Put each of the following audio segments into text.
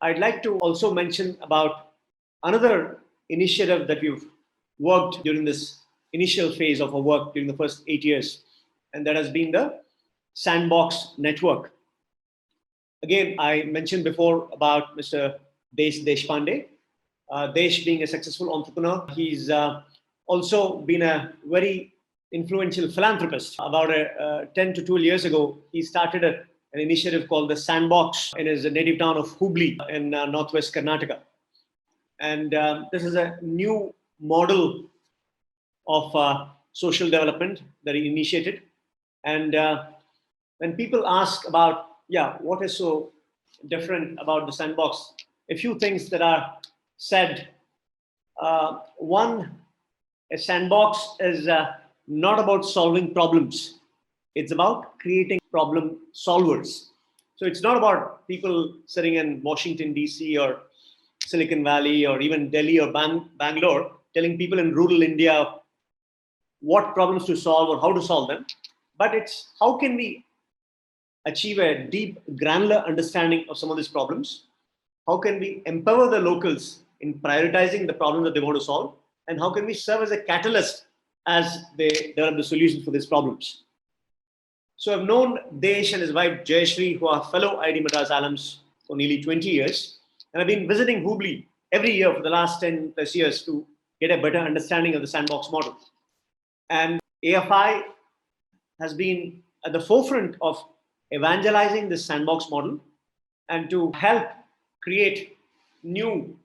I'd like to also mention about another initiative that we've worked during this initial phase of our work during the first 8 years, and that has been the Sandbox Network. Again, I mentioned before about Mr. Desh Deshpande. Desh being a successful entrepreneur, he's also been a very influential philanthropist. About 10 to 12 years ago, he started an initiative called the Sandbox in his native town of Hubli in northwest Karnataka. And this is a new model of social development that he initiated. And when people ask about, what is so different about the Sandbox, a few things that are said. One, a sandbox is not about solving problems. It's about creating problem solvers. So it's not about people sitting in Washington, D.C. or Silicon Valley or even Delhi or Bangalore telling people in rural India what problems to solve or how to solve them. But it's how can we achieve a deep, granular understanding of some of these problems? How can we empower the locals in prioritizing the problem that they want to solve? And how can we serve as a catalyst as they develop the solutions for these problems? So I've known Desh and his wife Jayashree, who are fellow IIT Madras alums for nearly 20 years. And I've been visiting Hubli every year for the last 10 plus years to get a better understanding of the Sandbox model. And AFI has been at the forefront of evangelizing this Sandbox model and to help create new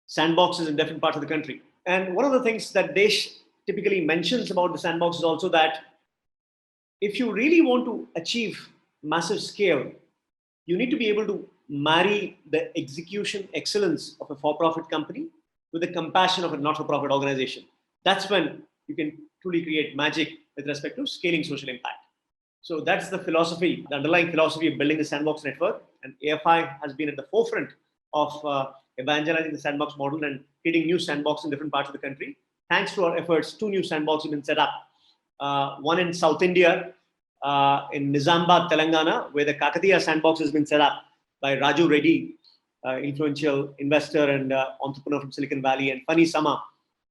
sandboxes in different parts of the country. And one of the things that Desh typically mentions about the Sandbox is also that if you really want to achieve massive scale, you need to be able to marry the execution excellence of a for-profit company with the compassion of a not-for-profit organization. That's when you can truly create magic with respect to scaling social impact. So that's the philosophy, the underlying philosophy of building the Sandbox network. And AFI has been at the forefront of evangelizing the Sandbox model and creating new sandboxes in different parts of the country. Thanks to our efforts, 2 new sandboxes have been set up. One in South India, in Nizamabad, Telangana, where the Kakatiya Sandbox has been set up by Raju Reddy, influential investor and entrepreneur from Silicon Valley, and Fani Sama,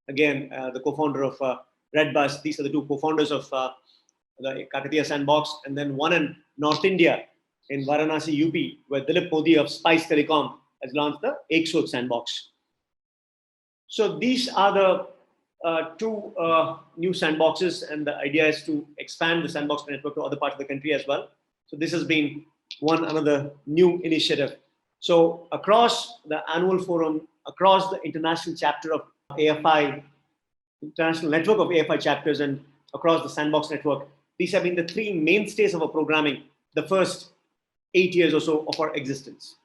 again, the co-founder of Redbus. These are the 2 co-founders of the Kakatiya Sandbox. And then one in North India, in Varanasi, UP, where Dilip Modi of Spice Telecom has launched the Ekshot Sandbox. So these are the 2 new sandboxes, and the idea is to expand the Sandbox network to other parts of the country as well. So this has been another new initiative. So across the annual forum, across the international chapter of AFI, international network of AFI chapters, and across the Sandbox network, these have been the 3 mainstays of our programming the first 8 years or so of our existence.